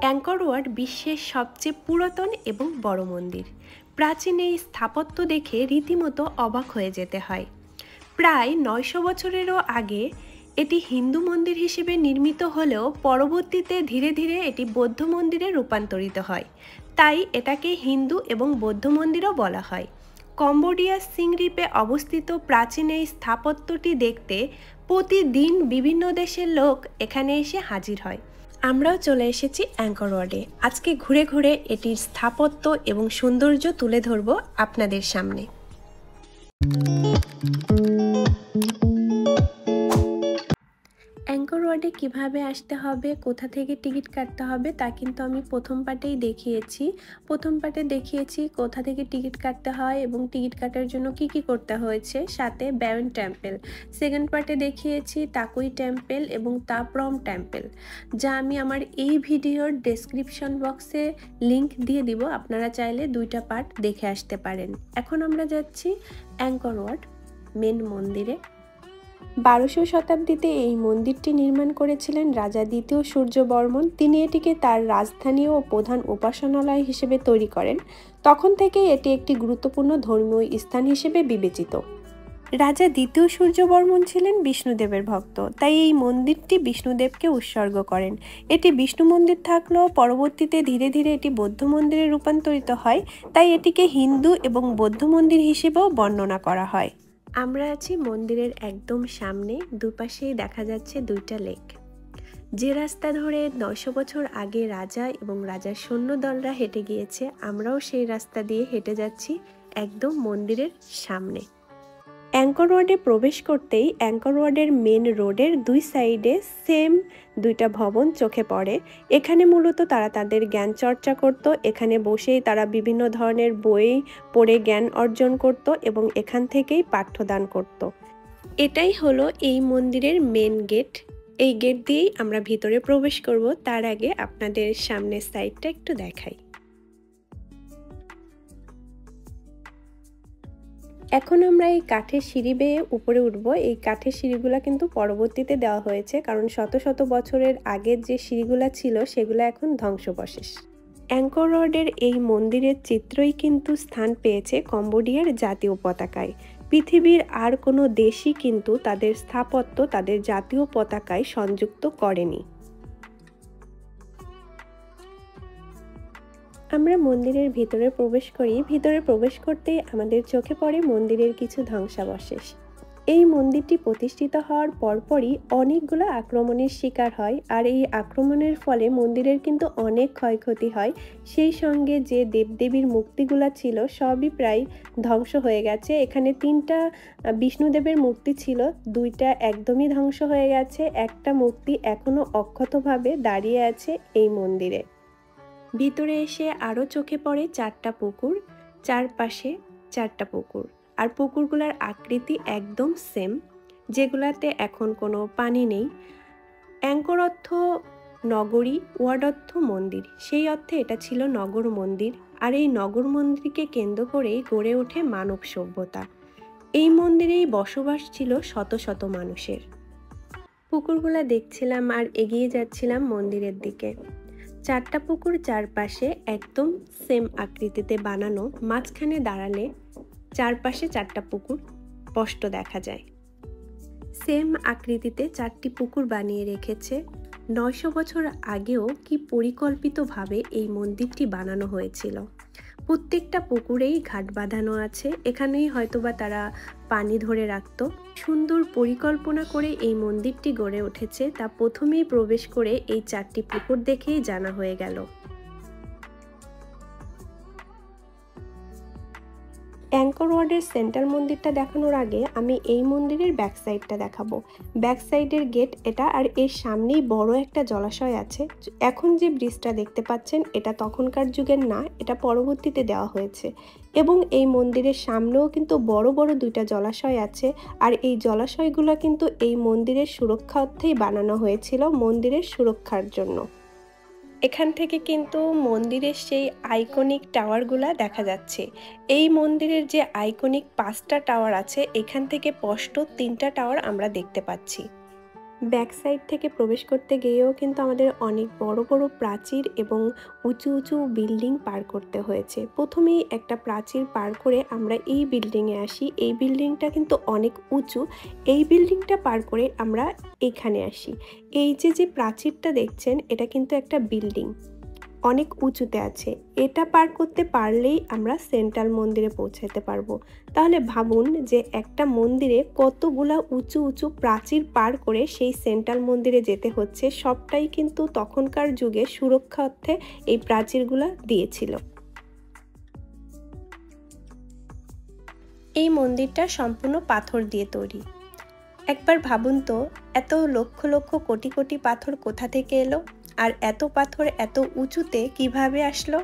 Anchor watt বিশ্বের সবচেয়ে পুরাতন এবং বড় মন্দির। প্রাচীন এই স্থাপত্য দেখে রীতিমতো অবাক হয়ে যেতে হয়। প্রায় ৯০০ বছরেরও আগে এটি হিন্দু মন্দির হিসেবে নির্মিত হলেও পরবর্তীতে ধীরে ধীরে এটি বৌদ্ধ মন্দিরে রূপান্তরিত হয়, তাই এটাকে হিন্দু এবং বৌদ্ধ মন্দিরও বলা হয়। কম্বোডিয়ার সিং রিপে অবস্থিত প্রাচীন এই স্থাপত্যটি দেখতে প্রতিদিন বিভিন্ন দেশের লোক এখানে এসে হাজির হয়। আমরাও চলে এসেছি অ্যাঙ্কর ওয়াটে। আজকে ঘুরে ঘুরে এটির স্থাপত্য এবং সৌন্দর্য তুলে ধরব আপনাদের সামনে। অ্যাঙ্কর ওয়াটে কীভাবে আসতে হবে, কোথা থেকে টিকিট কাটতে হবে তা কিন্তু আমি প্রথম পার্টেই দেখিয়েছি। প্রথম পার্টে দেখিয়েছি কোথা থেকে টিকিট কাটতে হয় এবং টিকিট কাটার জন্য কি কি করতে হয়েছে, সাথে ব্যাওয়েন টেম্পল। সেকেন্ড পার্টে দেখিয়েছি তাকুই টেম্পল এবং তাপ্রম টেম্পল, যা আমি আমার এই ভিডিওর ডেসক্রিপশন বক্সে লিংক দিয়ে দিব, আপনারা চাইলে দুইটা পার্ট দেখে আসতে পারেন। এখন আমরা যাচ্ছি অ্যাঙ্কর ওয়াট মেন মন্দিরে। ১২০০ শতাব্দীতে এই মন্দিরটি নির্মাণ করেছিলেন রাজা দ্বিতীয় সূর্যবর্মন। তিনি এটিকে তার রাজধানী ও প্রধান উপাসনালয় হিসেবে তৈরি করেন। তখন থেকেই এটি একটি গুরুত্বপূর্ণ ধর্মীয় স্থান হিসেবে বিবেচিত। রাজা দ্বিতীয় সূর্যবর্মন ছিলেন বিষ্ণুদেবের ভক্ত, তাই এই মন্দিরটি বিষ্ণুদেবকে উৎসর্গ করেন। এটি বিষ্ণু মন্দির থাকলেও পরবর্তীতে ধীরে ধীরে এটি বৌদ্ধ মন্দিরে রূপান্তরিত হয়, তাই এটিকে হিন্দু এবং বৌদ্ধ মন্দির হিসেবেও বর্ণনা করা হয়। আমরা আছি মন্দিরের একদম সামনে, দুপাশেই দেখা যাচ্ছে দুইটা লেক। যে রাস্তা ধরে ৯০০ বছর আগে রাজা এবং রাজার সৈন্যদলরা হেঁটে গিয়েছে, আমরাও সেই রাস্তা দিয়ে হেঁটে যাচ্ছি একদম মন্দিরের সামনে। অ্যাঙ্কর ওয়াটে প্রবেশ করতেই অ্যাঙ্কর ওয়াটের মেন রোডের দুই সাইডে সেম দুইটা ভবন চোখে পড়ে। এখানে মূলত তারা তাদের জ্ঞান চর্চা করত, এখানে বসেই তারা বিভিন্ন ধরনের বই পড়ে জ্ঞান অর্জন করত এবং এখান থেকেই পাঠ্যদান করত। এটাই হলো এই মন্দিরের মেন গেট। এই গেট দিয়েই আমরা ভিতরে প্রবেশ করব। তার আগে আপনাদের সামনের সাইডটা একটু দেখাই। এখন আমরা এই কাঠের সিঁড়ি বেয়ে উপরে উঠব। এই কাঠের সিঁড়িগুলো কিন্তু পরবর্তীতে দেওয়া হয়েছে, কারণ শত শত বছরের আগের যে সিঁড়িগুলো ছিল সেগুলো এখন ধ্বংসবশেষ। অ্যাঙ্কর ওয়াটের এই মন্দিরের চিত্রই কিন্তু স্থান পেয়েছে কম্বোডিয়ার জাতীয় পতাকায়। পৃথিবীর আর কোনো দেশই কিন্তু তাদের স্থাপত্য তাদের জাতীয় পতাকায় সংযুক্ত করেনি। আমরা মন্দিরের ভিতরে প্রবেশ করি। ভিতরে প্রবেশ করতেই আমাদের চোখে পড়ে মন্দিরের কিছু ধ্বংসাবশেষ। এই মন্দিরটি প্রতিষ্ঠিত হওয়ার পরপরই অনেকগুলো আক্রমণের শিকার হয়, আর এই আক্রমণের ফলে মন্দিরের কিন্তু অনেক ক্ষয়ক্ষতি হয়। সেই সঙ্গে যে দেবদেবীর মূর্তিগুলো ছিল সবই প্রায় ধ্বংস হয়ে গেছে। এখানে 3টা বিষ্ণুদেবের মূর্তি ছিল, 2টা একদমই ধ্বংস হয়ে গেছে, একটা মূর্তি এখনো অক্ষতভাবে দাঁড়িয়ে আছে এই মন্দিরে। ভিতরে এসে আরও চোখে পড়ে 4টা পুকুর, চারপাশে 4টা পুকুর, আর পুকুরগুলোর আকৃতি একদম সেম, যেগুলাতে এখন কোনো পানি নেই। অ্যাঙ্কর অর্থ নগরী, ওয়াট অর্থ মন্দির, সেই অর্থে এটা ছিল নগর মন্দির। আর এই নগর মন্দিরকে কেন্দ্র করেই গড়ে ওঠে মানব সভ্যতা। এই মন্দিরেই বসবাস ছিল শত শত মানুষের। পুকুরগুলা দেখছিলাম আর এগিয়ে যাচ্ছিলাম মন্দিরের দিকে। 4টা পুকুর চারপাশে একদম সেম আকৃতিতে বানানো, মাঝখানে দাঁড়ালে চারপাশে 4টা পুকুর স্পষ্ট দেখা যায়। সেম আকৃতিতে 4টি পুকুর বানিয়ে রেখেছে। ৯০০ বছর আগেও কি পরিকল্পিতভাবে এই মন্দিরটি বানানো হয়েছিল। প্রত্যেকটা পুকুরেই ঘাট বাঁধানো আছে, এখানেই হয়তোবা তারা পানি ধরে রাখত। সুন্দর পরিকল্পনা করে এই মন্দিরটি গড়ে উঠেছে, তা প্রথমেই প্রবেশ করে এই 4টি পুকুর দেখেই জানা হয়ে গেল। অ্যাঙ্কর ওয়াটের সেন্ট্রাল মন্দিরটা দেখানোর আগে আমি এই মন্দিরের ব্যাক সাইডটা দেখাবো। ব্যাক সাইডের গেট এটা, আর এর সামনেই বড় একটা জলাশয় আছে। এখন যে ব্রিজটা দেখতে পাচ্ছেন এটা তখনকার যুগের না, এটা পরবর্তীতে দেওয়া হয়েছে। এবং এই মন্দিরের সামনেও কিন্তু বড় বড় 2টা জলাশয় আছে, আর এই জলাশয়গুলো কিন্তু এই মন্দিরের সুরক্ষার্থেই বানানো হয়েছিল, মন্দিরের সুরক্ষার জন্য। এখান থেকে কিন্তু মন্দিরের সেই আইকনিক টাওয়ারগুলা দেখা যাচ্ছে। এই মন্দিরের যে আইকনিক 5টা টাওয়ার আছে, এখান থেকে স্পষ্ট 3টা টাওয়ার আমরা দেখতে পাচ্ছি। ব্যাক সাইড থেকে প্রবেশ করতে গিয়েও কিন্তু আমাদের অনেক বড় বড় প্রাচীর এবং উঁচু উঁচু বিল্ডিং পার করতে হয়েছে। প্রথমেই একটা প্রাচীর পার করে আমরা এই বিল্ডিংয়ে আসি। এই বিল্ডিংটা কিন্তু অনেক উঁচু। এই বিল্ডিংটা পার করে আমরা এখানে আসি। এই যে প্রাচীরটা দেখছেন, এটা কিন্তু একটা বিল্ডিং, অনেক উঁচুতে আছে। এটা পার করতে পারলেই আমরা সেন্ট্রাল মন্দিরে পৌঁছাতে পারবো। তাহলে ভাবুন যে একটা মন্দিরে কতগুলা উঁচু উঁচু প্রাচীর পার করে সেই সেন্ট্রাল মন্দিরে যেতে হচ্ছে। সবটাই কিন্তু তখনকার যুগে সুরক্ষার্থে এই প্রাচীরগুলা দিয়েছিল। এই মন্দিরটা সম্পূর্ণ পাথর দিয়ে তৈরি। একবার ভাবুন তো, এত লক্ষ লক্ষ কোটি কোটি পাথর কোথা থেকে এলো, আর এত পাথর এত উঁচুতে কিভাবে আসলো?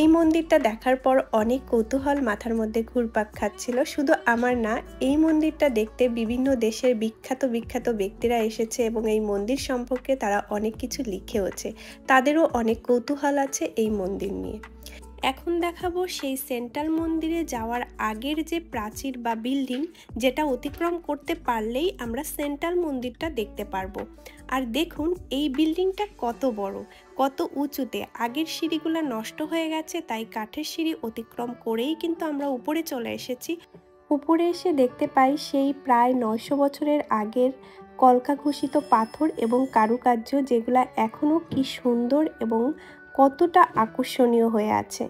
এই মন্দিরটা দেখার পর অনেক কৌতূহল মাথার মধ্যে ঘুরপাক খাচ্ছিল। শুধু আমার না, এই মন্দিরটা দেখতে বিভিন্ন দেশের বিখ্যাত বিখ্যাত ব্যক্তিরা এসেছে এবং এই মন্দির সম্পর্কে তারা অনেক কিছু লিখেওছে। তাদেরও অনেক কৌতূহল আছে এই মন্দির নিয়ে। এখন দেখাবো সেই সেন্ট্রাল মন্দিরে যাওয়ার আগের যে প্রাচীর বা বিল্ডিং, যেটা অতিক্রম করতে পারলেই আমরা সেন্ট্রাল মন্দিরটা দেখতে পারবো। আর দেখুন এই বিল্ডিংটা কত বড়, কত উঁচুতে। আগের সিঁড়িগুলো নষ্ট হয়ে গেছে, তাই কাঠের সিঁড়ি অতিক্রম করেই কিন্তু আমরা উপরে চলে এসেছি। উপরে এসে দেখতে পাই সেই প্রায় 900 বছরের আগের কলকা ঘষিত পাথর এবং কারুকার্য, যেগুলা এখনও কি সুন্দর এবং কতটা আকর্ষণীয় হয়ে আছে।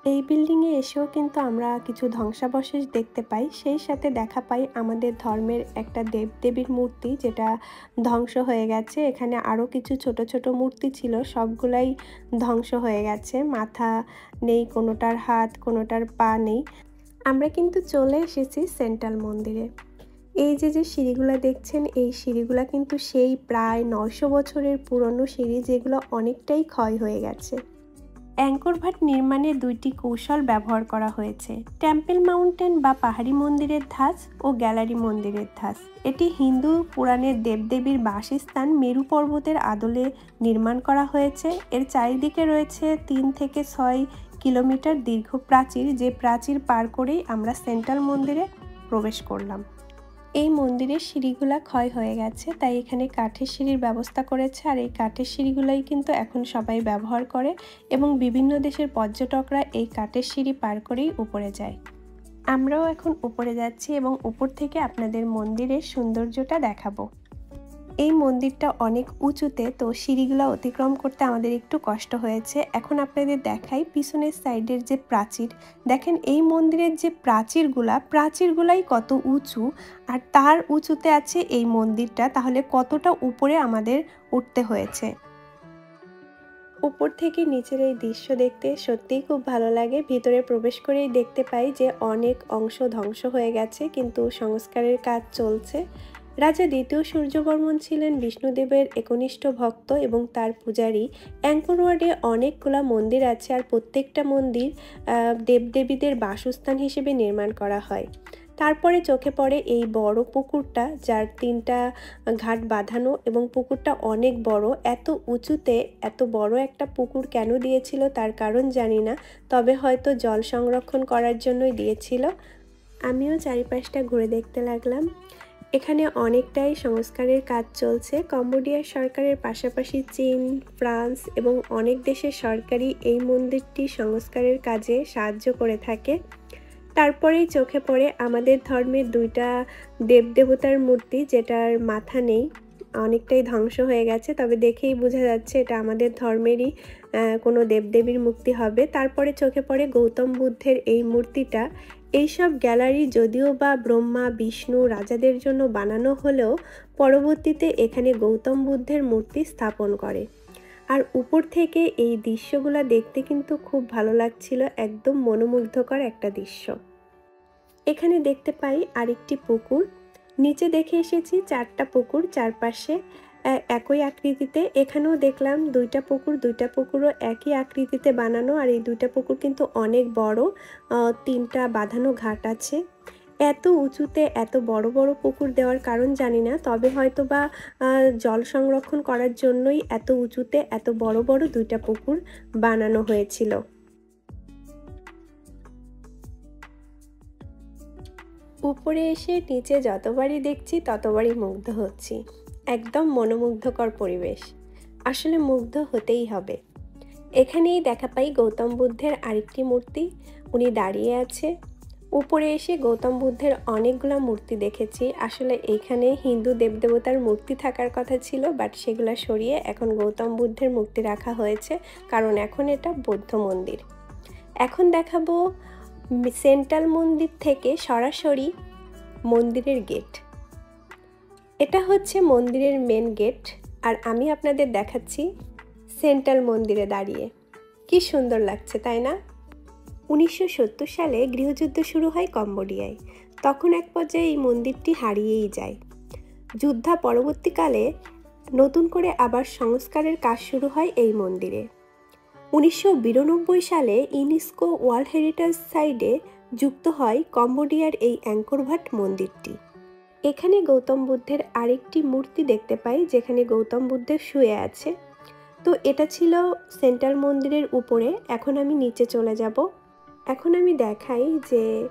এই বিল্ডিংয়ে এসেও কিন্তু আমরা কিছু ধ্বংসাবশেষ দেখতে পাই। সেই সাথে দেখা পাই আমাদের ধর্মের একটা দেবদেবীর মূর্তি, যেটা ধ্বংস হয়ে গেছে। এখানে আরও কিছু ছোট ছোট মূর্তি ছিল, সবগুলাই ধ্বংস হয়ে গেছে। মাথা নেই, কোনোটার হাত, কোনোটার পা নেই। আমরা কিন্তু চলে এসেছি সেন্ট্রাল মন্দিরে। এই যে সিঁড়িগুলা দেখছেন, এই সিঁড়িগুলা কিন্তু সেই প্রায় 900 বছরের পুরনো সিঁড়ি, যেগুলো অনেকটাই ক্ষয় হয়ে গেছে। অ্যাঙ্কর ভাট নির্মাণে দুইটি কৌশল ব্যবহার করা হয়েছে: টেম্পল মাউন্টেন বা পাহাড়ি মন্দিরের ধাঁচ ও গ্যালারি মন্দিরের ধাঁচ। এটি হিন্দু পুরাণের দেবদেবীর বাসস্থান মেরু পর্বতের আদলে নির্মাণ করা হয়েছে। এর চারিদিকে রয়েছে 3 থেকে 6 কিলোমিটার দীর্ঘ প্রাচীর, যে প্রাচীর পার করেই আমরা সেন্ট্রাল মন্দিরে প্রবেশ করলাম। এই মন্দিরের সিঁড়িগুলা ক্ষয় হয়ে গেছে, তাই এখানে কাঠের সিঁড়ির ব্যবস্থা করেছে। আর এই কাঠের সিঁড়িগুলাই কিন্তু এখন সবাই ব্যবহার করে এবং বিভিন্ন দেশের পর্যটকরা এই কাঠের সিঁড়ি পার করেই উপরে যায়। আমরাও এখন উপরে যাচ্ছি এবং উপর থেকে আপনাদের মন্দিরের সৌন্দর্যটা দেখাবো। এই মন্দিরটা অনেক উঁচুতে, তো সিঁড়িগুলো অতিক্রম করতে আমাদের একটু কষ্ট হয়েছে। এখন আপনাদের দেখাই পিছনের সাইডের যে প্রাচীর। দেখেন এই মন্দিরের যে প্রাচীরগুলাই কত উঁচু, আর তার উঁচুতে আছে এই মন্দিরটা। তাহলে কতটা উপরে আমাদের উঠতে হয়েছে। উপর থেকে নিচের এই দৃশ্য দেখতে সত্যিই খুব ভালো লাগে। ভিতরে প্রবেশ করেই দেখতে পাই যে অনেক অংশ ধ্বংস হয়ে গেছে, কিন্তু সংস্কারের কাজ চলছে। রাজা দ্বিতীয় সূর্যবর্মন ছিলেন বিষ্ণুদেবের একনিষ্ঠ ভক্ত এবং তার পূজারী। অ্যাঙ্কর ওয়ার্ডে অনেকগুলা মন্দির আছে, আর প্রত্যেকটা মন্দির দেবদেবীদের বাসস্থান হিসেবে নির্মাণ করা হয়। তারপরে চোখে পড়ে এই বড় পুকুরটা, যার 3টা ঘাট বাঁধানো এবং পুকুরটা অনেক বড়। এত উঁচুতে এত বড় একটা পুকুর কেন দিয়েছিল তার কারণ জানি না, তবে হয়তো জল সংরক্ষণ করার জন্যই দিয়েছিল। আমিও চারিপাশটা ঘুরে দেখতে লাগলাম। এখানে অনেকটাই সংস্কারের কাজ চলছে। কম্বোডিয়ার সরকারের পাশাপাশি চীন, ফ্রান্স এবং অনেক দেশের সরকারই এই মন্দিরটি সংস্কারের কাজে সাহায্য করে থাকে। তারপরেই চোখে পড়ে আমাদের ধর্মের 2টা দেবদেবতার মূর্তি, যেটার মাথা নেই, অনেকটাই ধ্বংস হয়ে গেছে, তবে দেখেই বোঝা যাচ্ছে এটা আমাদের ধর্মেরই কোনো দেবদেবীর মূর্তি হবে। তারপরে চোখে পড়ে গৌতম বুদ্ধের এই মূর্তিটা। এইসব গ্যালারি যদিও বা ব্রহ্মা, বিষ্ণু, রাজাদের জন্য বানানো হলেও পরবর্তীতে এখানে গৌতম বুদ্ধের মূর্তি স্থাপন করে। আর উপর থেকে এই দৃশ্যগুলো দেখতে কিন্তু খুব ভালো লাগছিল, একদম মনোমুগ্ধকর একটা দৃশ্য। এখানে দেখতে পাই আরেকটি পুকুর। নিচে দেখে এসেছি 4টা পুকুর চারপাশে একই আকৃতিতে। এখানেও দেখলাম 2টা পুকুরও একই আকৃতিতে বানানো, আর এই 2টা পুকুর কিন্তু অনেক বড়। 3টা বাঁধানো ঘাট আছে। এত উঁচুতে এত বড় বড় পুকুর দেওয়ার কারণ জানি না, তবে হয়তো বা জল সংরক্ষণ করার জন্যই এত উঁচুতে এত বড় বড় 2টা পুকুর বানানো হয়েছিল। উপরে এসে নিচে যতবারই দেখছি ততবারই মুগ্ধ হচ্ছি। একদম মনোমুগ্ধকর পরিবেশ। আসলে মুগ্ধ হতেই হবে। এখানেই দেখা পাই গৌতম বুদ্ধের আরেকটি মূর্তি। উনি দাঁড়িয়ে আছে। উপরে এসে গৌতম বুদ্ধের অনেকগুলো মূর্তি দেখেছি। আসলে এইখানে হিন্দু দেবদেবতার মূর্তি থাকার কথা ছিল, বাট সেগুলো সরিয়ে এখন গৌতম বুদ্ধের মূর্তি রাখা হয়েছে, কারণ এখন এটা বৌদ্ধ মন্দির। এখন দেখাবো সেন্ট্রাল মন্দির থেকে সরাসরি মন্দিরের গেট। এটা হচ্ছে মন্দিরের মেন গেট, আর আমি আপনাদের দেখাচ্ছি সেন্ট্রাল মন্দিরে দাঁড়িয়ে। কি সুন্দর লাগছে, তাই না? 1970 সালে গৃহযুদ্ধ শুরু হয় কম্বোডিয়ায়। তখন এক পর্যায়ে এই মন্দিরটি হারিয়েই যায়। যুদ্ধা পরবর্তীকালে নতুন করে আবার সংস্কারের কাজ শুরু হয় এই মন্দিরে। 1992 সালে ইউনেস্কো ওয়ার্ল্ড হেরিটেজ সাইটে যুক্ত হয় কম্বোডিয়ার এই অ্যাঙ্কর-ভাট মন্দিরটি। এখানে গৌতম বুদ্ধের আরেকটি মূর্তি দেখতে পাই, যেখানে গৌতম বুদ্ধের শুয়ে আছে। তো এটা ছিল সেন্ট্রাল মন্দিরের উপরে। এখন আমি নিচে চলে যাব। এখন আমি দেখাই যে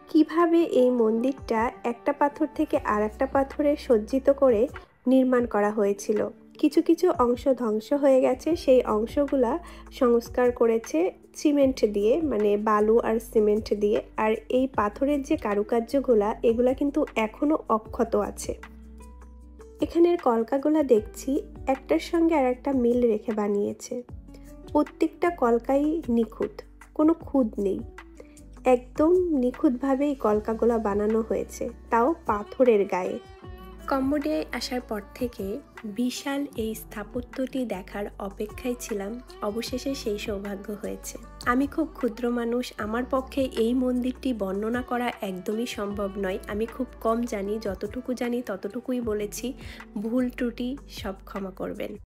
কিভাবে এই মন্দিরটা একটা পাথর থেকে আর একটা পাথরে সজ্জিত করে নির্মাণ করা হয়েছিল। কিছু কিছু অংশ ধ্বংস হয়ে গেছে, সেই অংশগুলা সংস্কার করেছে সিমেন্ট দিয়ে, মানে বালু আর সিমেন্ট দিয়ে। আর এই পাথরের যে কারুকার্যগুলা, এগুলা কিন্তু এখনও অক্ষত আছে। এখানের কলকাগুলা দেখছি একটার সঙ্গে আর একটা মিল রেখে বানিয়েছে। প্রত্যেকটা কলকাই নিখুঁত, কোনো খুঁত নেই। একদম নিখুঁতভাবে এই কলকাগুলা বানানো হয়েছে, তাও পাথরের গায়ে। কম্বোডিয়ায় আসার পর থেকে বিশাল এই স্থাপত্যটি দেখার অপেক্ষায় ছিলাম। অবশেষে সেই সৌভাগ্য হয়েছে। আমি খুব ক্ষুদ্র মানুষ, আমার পক্ষে এই মন্দিরটি বর্ণনা করা একদমই সম্ভব নয়। আমি খুব কম জানি, যতটুকু জানি ততটুকুই বলেছি। ভুল ত্রুটি সব ক্ষমা করবেন।